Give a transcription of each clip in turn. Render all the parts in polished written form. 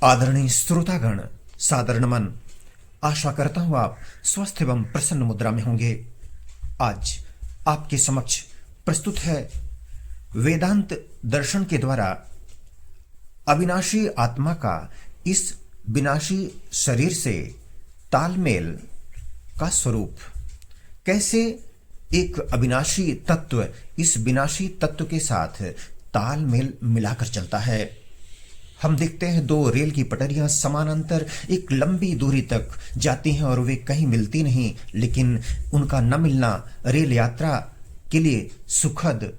आदरणीय श्रोतागण, सादर नमन। आशा करता हूं आप स्वस्थ एवं प्रसन्न मुद्रा में होंगे। आज आपके समक्ष प्रस्तुत है वेदांत दर्शन के द्वारा अविनाशी आत्मा का इस विनाशी शरीर से तालमेल का स्वरूप। कैसे एक अविनाशी तत्व इस विनाशी तत्व के साथ तालमेल मिलाकर चलता है। हम देखते हैं दो रेल की पटरियां समानांतर एक लंबी दूरी तक जाती हैं और वे कहीं मिलती नहीं, लेकिन उनका न मिलना रेल यात्रा के लिए सुखद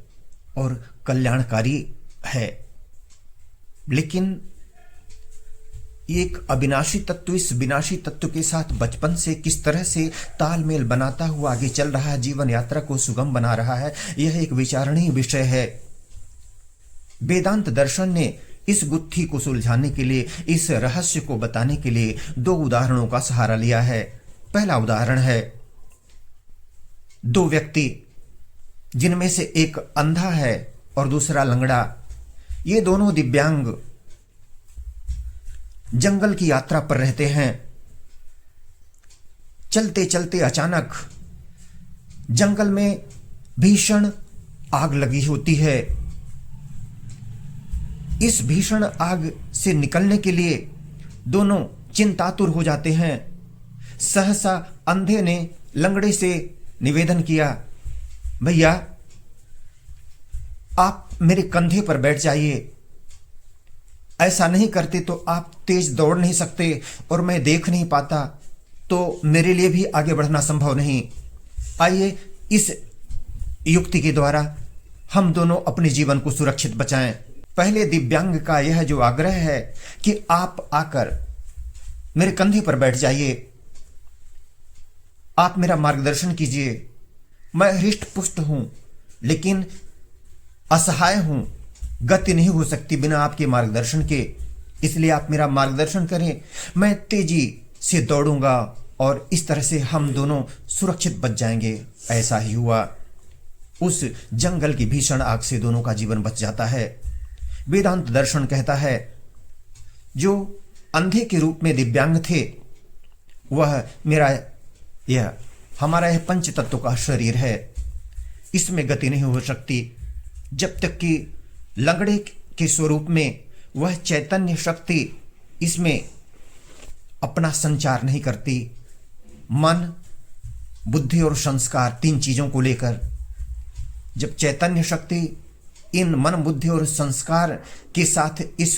और कल्याणकारी है। लेकिन एक अविनाशी तत्व इस विनाशी तत्व के साथ बचपन से किस तरह से तालमेल बनाता हुआ आगे चल रहा है, जीवन यात्रा को सुगम बना रहा है, यह एक विचारणीय विषय है। वेदांत दर्शन ने इस गुत्थी को सुलझाने के लिए, इस रहस्य को बताने के लिए दो उदाहरणों का सहारा लिया है। पहला उदाहरण है दो व्यक्ति जिनमें से एक अंधा है और दूसरा लंगड़ा। ये दोनों दिव्यांग जंगल की यात्रा पर रहते हैं। चलते चलते अचानक जंगल में भीषण आग लगी होती है। इस भीषण आग से निकलने के लिए दोनों चिंतातुर हो जाते हैं। सहसा अंधे ने लंगड़े से निवेदन किया, भैया आप मेरे कंधे पर बैठ जाइए, ऐसा नहीं करते तो आप तेज दौड़ नहीं सकते और मैं देख नहीं पाता, तो मेरे लिए भी आगे बढ़ना संभव नहीं। आइए इस युक्ति के द्वारा हम दोनों अपने जीवन को सुरक्षित बचाएं। पहले दिव्यांग का यह जो आग्रह है कि आप आकर मेरे कंधे पर बैठ जाइए, आप मेरा मार्गदर्शन कीजिए। मैं हृष्ट पुष्ट हूं लेकिन असहाय हूं, गति नहीं हो सकती बिना आपके मार्गदर्शन के, इसलिए आप मेरा मार्गदर्शन करें। मैं तेजी से दौड़ूंगा और इस तरह से हम दोनों सुरक्षित बच जाएंगे। ऐसा ही हुआ। उस जंगल की भीषण आग से दोनों का जीवन बच जाता है। वेदांत दर्शन कहता है जो अंधे के रूप में दिव्यांग थे, वह हमारा यह पंच तत्व का शरीर है, इसमें गति नहीं हो सकती जब तक कि लंगड़े के स्वरूप में वह चैतन्य शक्ति इसमें अपना संचार नहीं करती। मन, बुद्धि और संस्कार, तीन चीजों को लेकर जब चैतन्य शक्ति इन मन, बुद्धि और संस्कार के साथ इस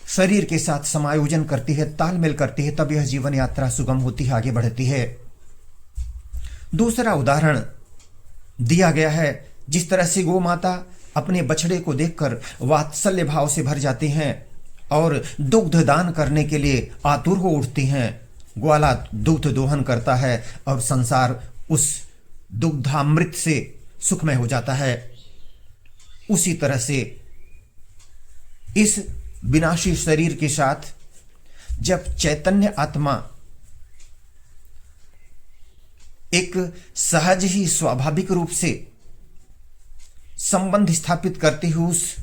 शरीर के साथ समायोजन करती है, तालमेल करती है, तब यह जीवन यात्रा सुगम होती है, आगे बढ़ती है। दूसरा उदाहरण दिया गया है जिस तरह से गौ माता अपने बछड़े को देखकर वात्सल्य भाव से भर जाती हैं और दुग्ध दान करने के लिए आतुर हो उठती हैं। ग्वाला दुग्ध दोहन करता है और संसार उस दुग्धामृत से सुखमय हो जाता है। उसी तरह से इस विनाशी शरीर के साथ जब चैतन्य आत्मा एक सहज ही स्वाभाविक रूप से संबंध स्थापित करती हुई उस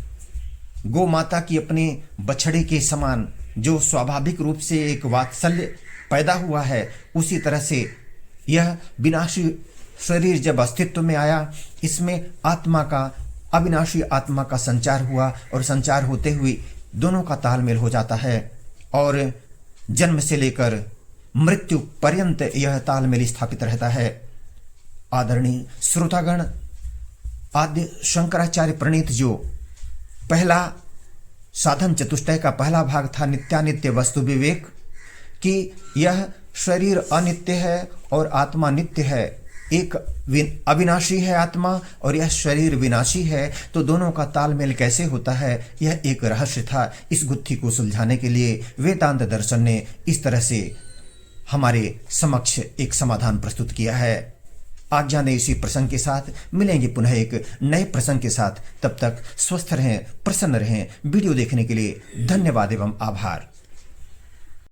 गौ माता की अपने बछड़े के समान जो स्वाभाविक रूप से एक वात्सल्य पैदा हुआ है, उसी तरह से यह विनाशी शरीर जब अस्तित्व में आया, इसमें आत्मा का, अविनाशी आत्मा का संचार हुआ और संचार होते हुए दोनों का तालमेल हो जाता है और जन्म से लेकर मृत्यु पर्यंत यह तालमेल स्थापित रहता है। आदरणीय श्रोतागण, आद्य शंकराचार्य प्रणीत जो पहला साधन चतुष्टय का पहला भाग था, नित्यानित्य वस्तु विवेक, कि यह शरीर अनित्य है और आत्मा नित्य है, एक अविनाशी है आत्मा और यह शरीर विनाशी है, तो दोनों का तालमेल कैसे होता है, यह एक रहस्य था। इस गुत्थी को सुलझाने के लिए वेदांत दर्शन ने इस तरह से हमारे समक्ष एक समाधान प्रस्तुत किया है। आज्ञा ने इसी प्रसंग के साथ मिलेंगे पुनः एक नए प्रसंग के साथ। तब तक स्वस्थ रहें, प्रसन्न रहें। वीडियो देखने के लिए धन्यवाद एवं आभार।